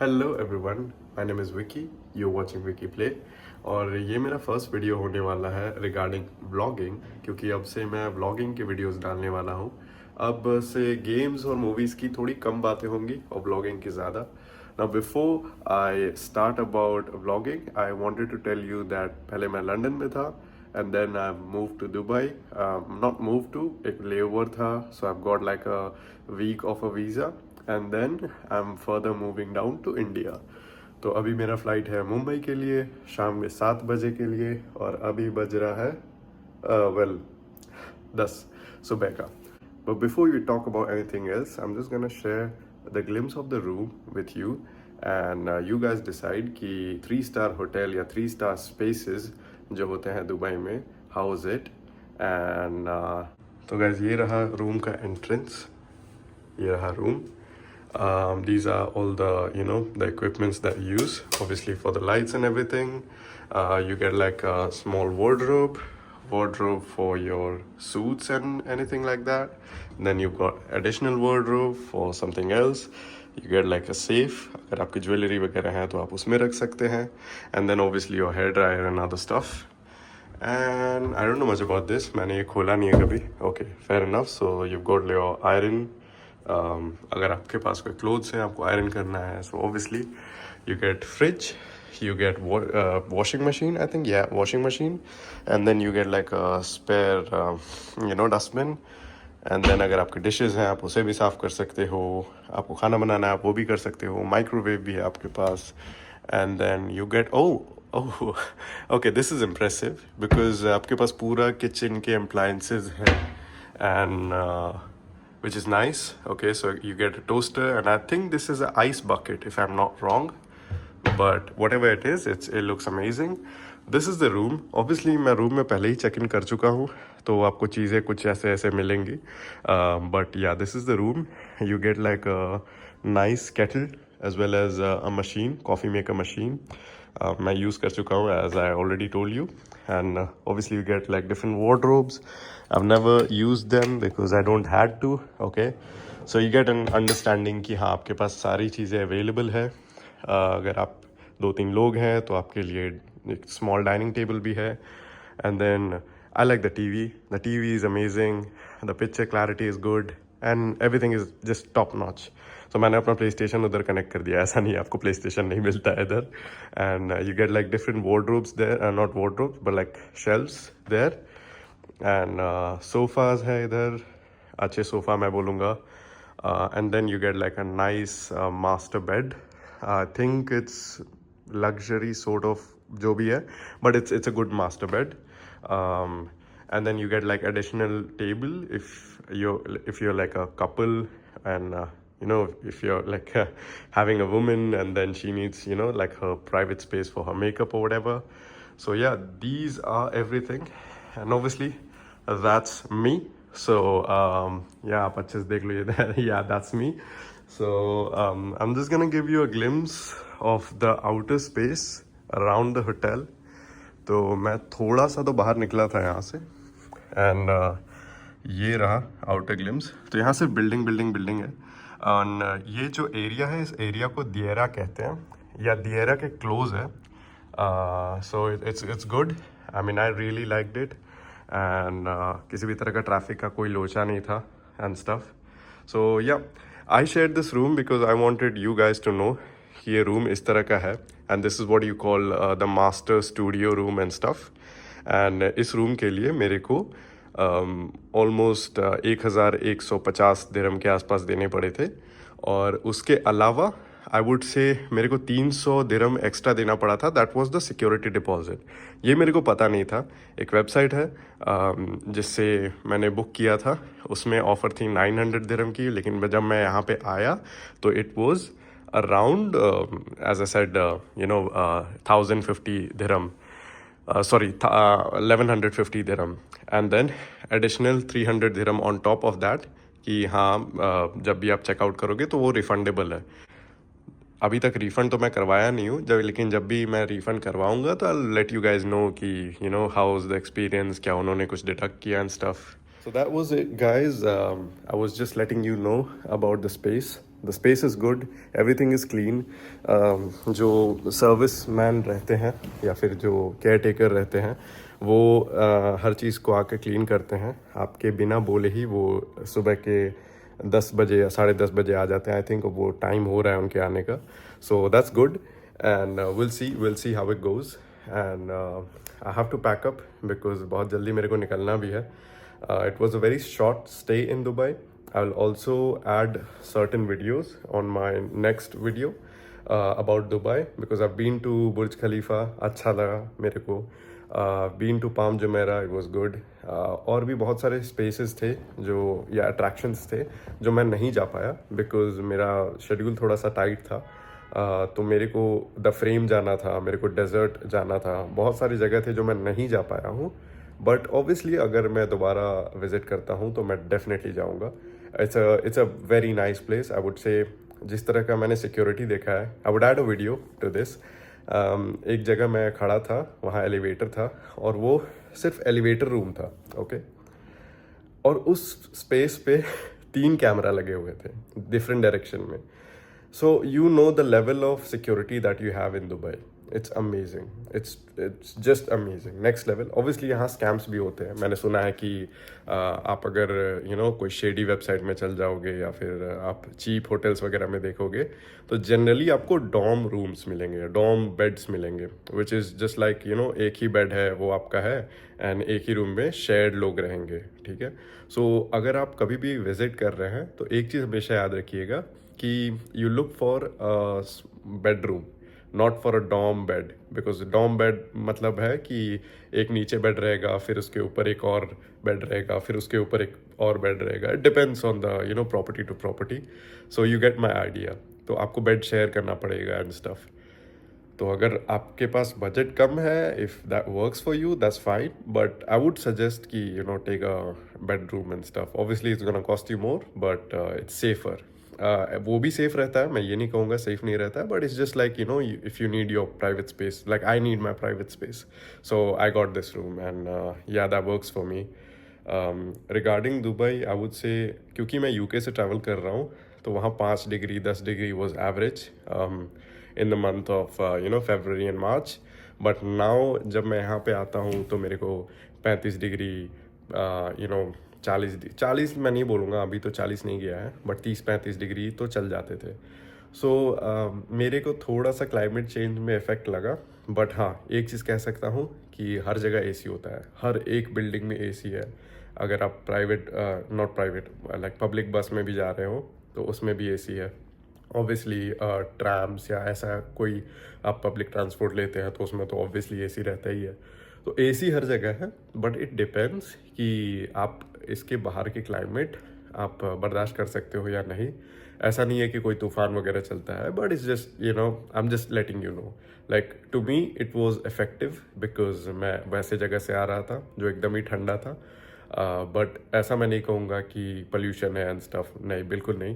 Hello everyone, my name is Vicky, you watching Vicky play. और ये मेरा फर्स्ट वीडियो होने वाला है रिगार्डिंग व्लॉगिंग, क्योंकि अब से मैं व्लॉगिंग के वीडियोस डालने वाला हूँ। अब से गेम्स और मूवीज़ की थोड़ी कम बातें होंगी और व्लॉगिंग की ज़्यादा। Now before I start about vlogging, I wanted to tell you that पहले मैं लंदन में था and then I moved to Dubai. Not moved to, एक layover था, so I've got like a week of a visa and then I'm further moving down to India. तो अभी मेरा flight है मुंबई के लिए शाम के 7 बजे के लिए, और अभी बज रहा है वेल 10 सुबह का. But before you talk about anything else, I'm just gonna share the glimpse of the room with you, and you guys decide कि 3 स्टार होटल या 3 स्टार spaces जो होते हैं दुबई में, हाउ इज इट. एंड तो guys ये रहा room का एंट्रेंस, ये रहा room. These are all the equipments that you use, obviously for the lights and everything. You get like a small wardrobe for your suits and anything like that. Then you've got additional wardrobe for something else. You get like a safe, अगर आपकी jewellery वगैरह है तो आप उसमें रख सकते हैं. And then obviously your hair dryer and other stuff. And I don't know much about this, मैंने ये खोला नहीं है कभी. Okay, fair enough. So you've got your iron. अगर आपके पास कोई क्लोथ्स हैं आपको आयरन करना है, so obviously you get fridge, you get washing machine, I think, yeah, washing machine. And then you get like a spare dustbin. And then अगर आपके dishes हैं आप उसे भी साफ़ कर सकते हो, आपको खाना बनाना है आप वो भी कर सकते हो, माइक्रोवेव भी है आपके पास. And then you get oh okay, this is impressive because आपके पास पूरा किचन के अप्लायंसेस हैं. And which is nice. Okay, so you get a toaster, and I think this is an ice bucket if I'm not wrong, but whatever it is, it looks amazing. This is the room. Obviously मैं room में पहले ही check in कर चुका हूँ, तो आपको चीज़ें कुछ ऐसे ऐसे मिलेंगी, but yeah, this is the room. You get like a nice kettle as well as a machine, coffee maker machine. मैं यूज़ कर चुका हूँ as I already told you. And obviously you get like different wardrobes. I've never used them because I don't had to. Okay, so you get an understanding कि हाँ आपके पास सारी चीज़ें available है. अगर आप 2-3 लोग हैं तो आपके लिए एक small dining table भी है. And then I like the TV. The TV is amazing. The picture clarity is good and everything is just top notch. So मैंने अपना प्ले स्टेशन उधर कनेक्ट कर दिया. ऐसा नहीं आपको प्ले स्टेशन नहीं मिलता है इधर. And you get like different wardrobes there, not wardrobes but like shelves there. And sofas है इधर, अच्छे सोफ़ा मैं बोलूँगा. And then you get like a nice master bed. I think it's luxury sort of जो भी है, but it's a good master bed. And then you get like additional table if you're like a couple, and if you're like having a woman and then she needs like her private space for her makeup or whatever. So yeah, these are everything, and obviously that's me. So yeah, आप अच्छे से देख लो ये yeah, that's me. So I'm just gonna give you a glimpse of the outer space around the hotel. तो मैं थोड़ा सा तो बाहर निकला था यहाँ से, एंड ये रहा आउटर ग्लिम्स. तो यहाँ से बिल्डिंग है. और ये जो एरिया है, इस एरिया को दिएरा कहते हैं या दिएरा के क्लोज है. So it's good. I mean I really liked it. And किसी भी तरह का ट्रैफिक का कोई लोचा नहीं था and stuff. So yeah, I share this room because I wanted you guys to know कि ये रूम इस तरह का है. And this is what you call the master studio room and stuff. And इस रूम के लिए मेरे को ऑलमोस्ट 1150 दिरहम के आसपास देने पड़े थे. और उसके अलावा आई वुड से मेरे को 300 दिरहम एक्स्ट्रा देना पड़ा था. That was the security deposit. ये मेरे को पता नहीं था. एक वेबसाइट है जिससे मैंने बुक किया था, उसमें ऑफ़र थी 900 दिरहम की, लेकिन जब मैं यहाँ पे आया तो it was around as I said 1050 dirham. Sorry, 1150 dirham, and then additional 300 dirham on top of that कि हाँ जब भी आप चेकआउट करोगे तो वो रिफंडेबल है. अभी तक रिफ़ंड तो मैं करवाया नहीं हूँ, लेकिन जब भी मैं रिफ़ंड करवाऊँगा तो I let you guys know कि हाउ इज़ द एक्सपीरियंस, क्या उन्होंने कुछ डिडक्ट किया and stuff. So that was it, guys. I was just letting you know about the space. The space is good. Everything is clean. जो service man रहते हैं या फिर जो केयर टेकर रहते हैं वो हर चीज़ को आके क्लीन करते हैं आपके बिना बोले ही। वो सुबह के 10 बजे या 10:30 बजे आ जाते हैं। आई थिंक वो टाइम हो रहा है उनके आने का। So that's good and will see how it goes and I have to pack up because बहुत जल्दी मेरे को निकलना भी है। It was a very short stay in Dubai. I'll also add certain videos on my next video about Dubai because I've been to Burj Khalifa. अच्छा लगा मेरे को. Been to Palm Jumeirah. It was good. और भी बहुत सारे spaces थे जो या attractions थे जो मैं नहीं जा पाया because मेरा schedule थोड़ा सा tight था. तो मेरे को द फ्रेम जाना था, मेरे को डेजर्ट जाना था, बहुत सारी जगह थे जो मैं नहीं जा पाया हूँ। बट ऑब्वियसली अगर मैं दोबारा विज़िट करता हूँ तो मैं डेफिनेटली जाऊँगा। It's a very nice place I would say. जिस तरह का मैंने सिक्योरिटी देखा है, I would add a video to this. एक जगह मैं खड़ा था, वहाँ एलिवेटर था और वो सिर्फ एलिवेटर रूम था, ओके। और उस स्पेस पे 3 कैमरा लगे हुए थे डिफरेंट डायरेक्शन में। So you know the level of security that you have in Dubai. It's amazing, it's just amazing, next level. Obviously यहाँ स्कैम्स भी होते हैं। मैंने सुना है कि आप अगर कोई शेडी वेबसाइट में चल जाओगे या फिर आप चीप होटल्स वगैरह में देखोगे तो जनरली आपको डॉम रूम्स मिलेंगे, डॉम बेड्स मिलेंगे, विच इज़ जस्ट लाइक एक ही बेड है वो आपका है एंड एक ही रूम में शेयर्ड लोग रहेंगे, ठीक है। सो अगर आप कभी भी विजिट कर रहे हैं तो एक चीज़ हमेशा याद रखिएगा कि you look for bedroom, not for a dorm bed, because dorm bed मतलब है कि एक नीचे बेड रहेगा, फिर उसके ऊपर एक और बेड रहेगा, फिर उसके ऊपर एक और बेड रहेगा। It depends on the property to property. So you get my idea. तो आपको बेड शेयर करना पड़ेगा एंड स्टफ। तो अगर आपके पास बजट कम है, if that works for you that's fine, but I would suggest कि take a bedroom and stuff. Obviously it's gonna cost you more but it's safer. वो भी सेफ रहता है, मैं ये नहीं कहूँगा सेफ नहीं रहता है, but it's just like if you need your private space, like I need my private space, so I got this room and yeah that works for me. Regarding Dubai I would say, क्योंकि मैं UK से travel कर रहा हूँ तो वहाँ 5 degree 10 degree was average in the month of February and March। But now जब मैं यहाँ पे आता हूँ तो मेरे को 35 डिग्री 40 मैं नहीं बोलूँगा, अभी तो 40 नहीं गया है, बट 30-35 डिग्री तो चल जाते थे। सो मेरे को थोड़ा सा क्लाइमेट चेंज में इफ़ेक्ट लगा। बट हाँ, एक चीज़ कह सकता हूँ कि हर जगह एसी होता है, हर एक बिल्डिंग में एसी है। अगर आप private not private like public बस में भी जा रहे हो तो उसमें भी एसी है। ऑब्वियसली ट्रैम्स या ऐसा कोई आप पब्लिक ट्रांसपोर्ट लेते हैं तो उसमें तो ऑब्वियसली एसी रहता ही है। तो एसी हर जगह है, बट इट डिपेंड्स कि आप इसके बाहर की क्लाइमेट आप बर्दाश्त कर सकते हो या नहीं। ऐसा नहीं है कि कोई तूफान वगैरह चलता है, but it's just I am just letting you know, like to me it was effective because मैं वैसे जगह से आ रहा था जो एकदम ही ठंडा था। बट ऐसा मैं नहीं कहूँगा कि पोल्यूशन है एंड स्टफ, नहीं, बिल्कुल नहीं।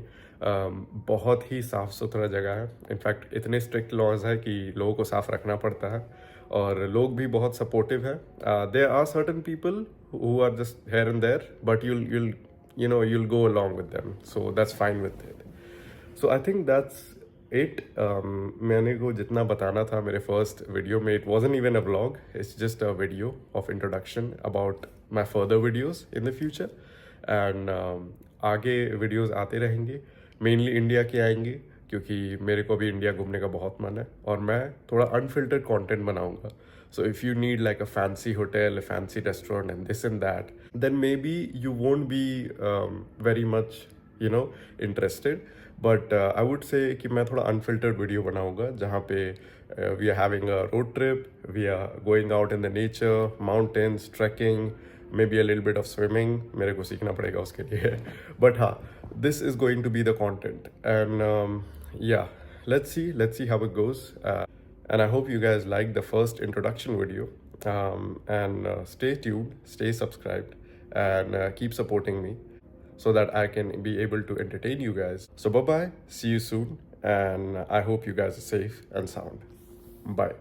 बहुत ही साफ़ सुथरा जगह है। इनफैक्ट इतने स्ट्रिक्ट लॉज है कि लोगों को साफ़ रखना पड़ता है और लोग भी बहुत सपोर्टिव है। There are certain people who are just here and there, but you'll go along with them, so that's fine with it. So I think that's it. मैंने को जितना बताना था मेरे फर्स्ट वीडियो में, it wasn't even a vlog, it's just a video of introduction about my further videos in the future and आगे videos आते रहेंगे, मेनली इंडिया के आएंगे क्योंकि मेरे को भी इंडिया घूमने का बहुत मन है और मैं थोड़ा अनफिल्टर्ड कंटेंट बनाऊंगा। So if you need like a fancy hotel, a fancy restaurant and this and that, then maybe you won't be very much interested. But I would say कि मैं थोड़ा unfiltered video बनाऊंगा जहाँ पे we are having a road trip, we are going out in the nature, mountains, trekking, maybe a little bit of swimming. मेरे को सीखना पड़ेगा उसके लिए but हाँ, this is going to be the content and yeah, let's see how it goes. And I hope you guys liked the first introduction video. And stay tuned, stay subscribed, and keep supporting me so that I can be able to entertain you guys. So bye bye, see you soon, and I hope you guys are safe and sound. Bye.